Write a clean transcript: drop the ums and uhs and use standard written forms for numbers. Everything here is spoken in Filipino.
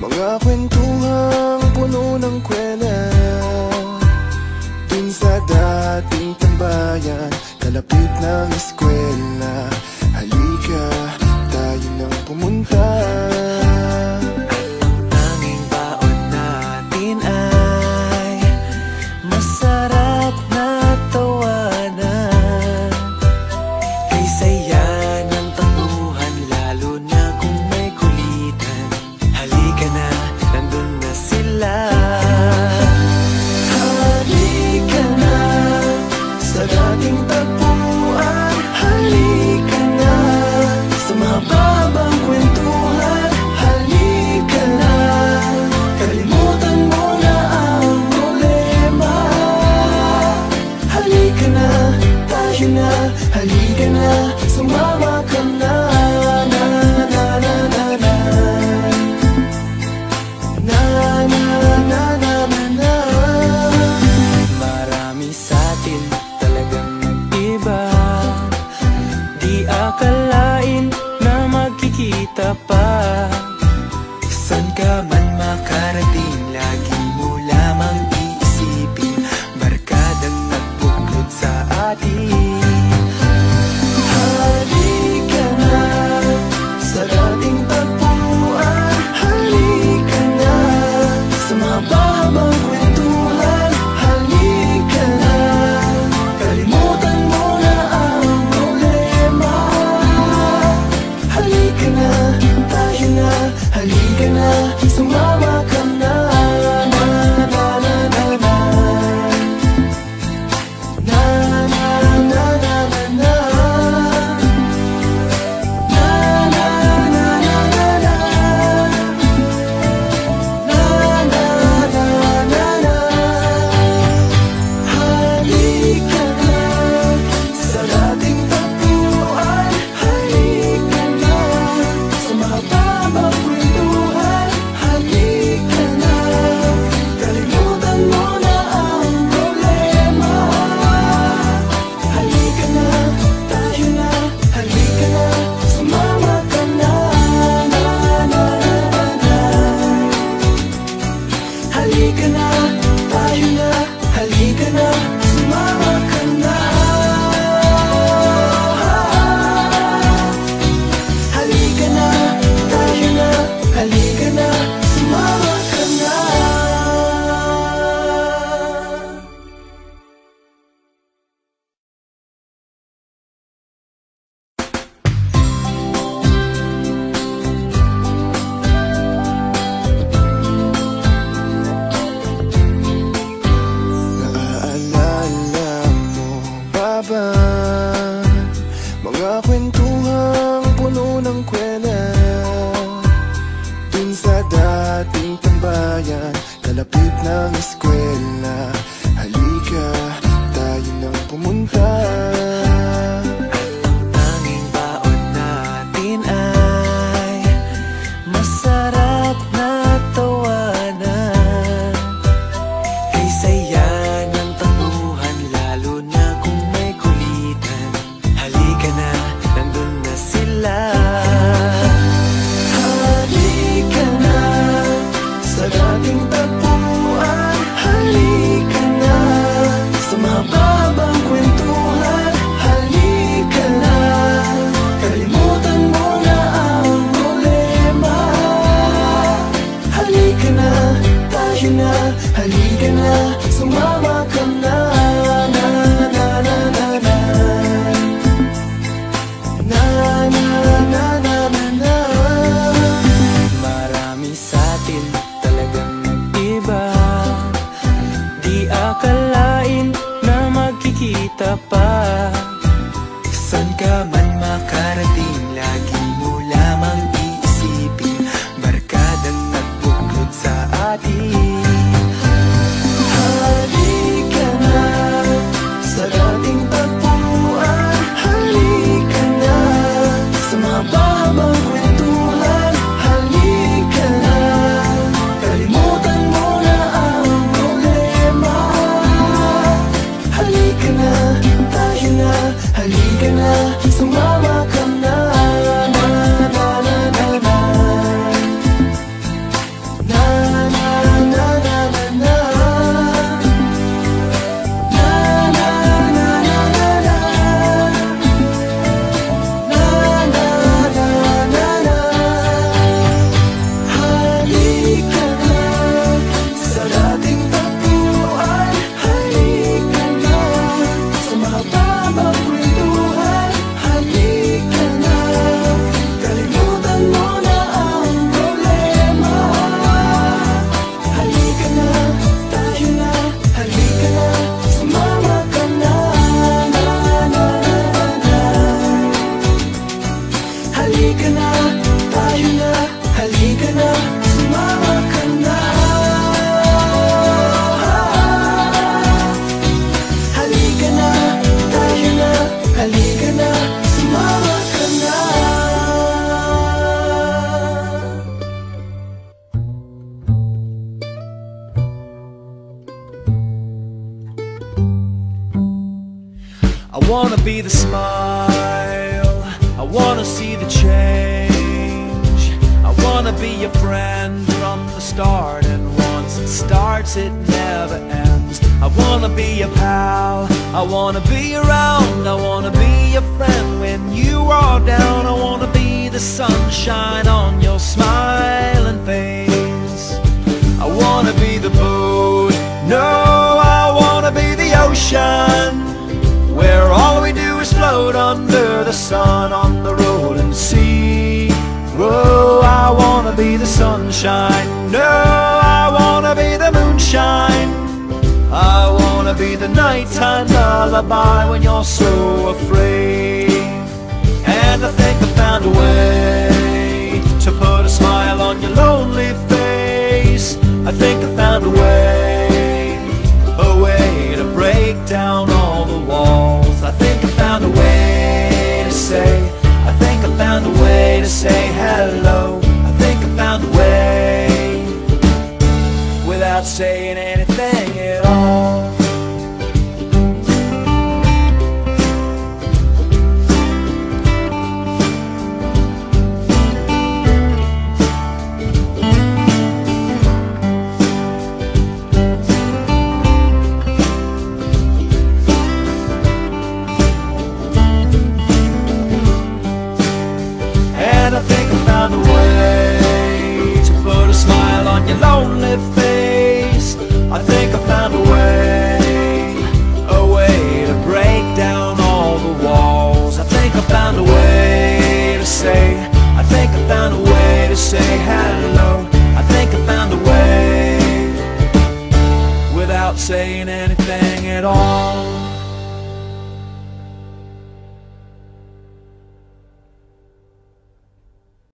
Mga kwentuhang puno ng kwela, dun sa dating tambayan, kalapit ng eskwela. Halika, tayo nang pumunta. Ang tanging baon natin ay masarap na tawanan. Kay saya ng tampuhan, lalo na kung may kulitan. Halika na, nandun na sila. Halika na sa dating tagpuan. Halika na sa mahababang kwentuhan. Halika na, kalimutan mo na ang problema. Halika na, tayo na. Halika na, sumama ka na. Na na na na na. Na na na na na na. Marami sa'tin talagang nag-iba. Di akalain na magkikita pa. San ka man makarating, lagi mo lamang iisipin barkadang nagbuklod sa atin. Halika na sa dating tagpuan. Halika na sa mahababang kwentuhan. Halika na, kalimutan mo na ang problema. Halika na, tayo na. Halika na, sumama ka na. Na na na na na. Na na na na na na. Na na na na na na. Na na na na na. Halika na sa dating tagpuan. Halika na sa mahababang kwentuhan. Halika na, kalimutan mo na ang problema. Halika na, tayo na. Halika na, sumama ka na. Na na na na. Halika na, tayo na. Halika na, sumama ka na. Halika na, tayo na. Halika na, sumama ka na. Naaalala mo ba ba mga kwentuhang puno ng kwela, dun sa dating tambayan, kalapit ng eskwela. Halika, tayo nang pumunta. Ang tanging baon natin ay masarap na tawanan. Kay saya ng tampuhan, lalo na kung may kulitan. Halika na, nandun na sila. Halika na sa dating tagpuan. Halika na sa mahababang kwentuhan. Halika na, kalimutan mo na ang problema. Halika na, tayo na. Halika na, sumama ka na. Na na na na na. Na na na na na na. Marami sa'tin talagang nag-iba. Di akalain na magkikita pa. San ka man makarating, lagi mo lamang iisipin barkadang nagbuklod sa atin. Halika na sa dating tagpuan. Halika na sa mahababang kwentuhan. Halika na, kalimutan mo na ang problema. Halika na, tayo na. Halika na, sumama ka na. Na na na na na. wanna be the smile, I wanna see the change. I wanna be your friend from the start, and once it starts it never ends. I wanna be your pal, I wanna be around, I wanna be your friend when you are down. I wanna be the sunshine on your smiling face. I wanna be the boat, no, I wanna be the ocean, where all we do is float under the sun on the rolling sea. Oh, I wanna be the sunshine, no, I wanna be the moonshine. I wanna be the nighttime lullaby when you're so afraid. And I think I found a way to put a smile on your lonely face. I think I found a way to break down all the walls. I think I found a way to say, I think I found a way to say hello. I think I found a way without saying anything at all. And I think I found a way to put a smile on your lonely face. I think I found a way to break down all the walls. I think I found a way to say, I think I found a way to say hello. I think I found a way without saying anything at all.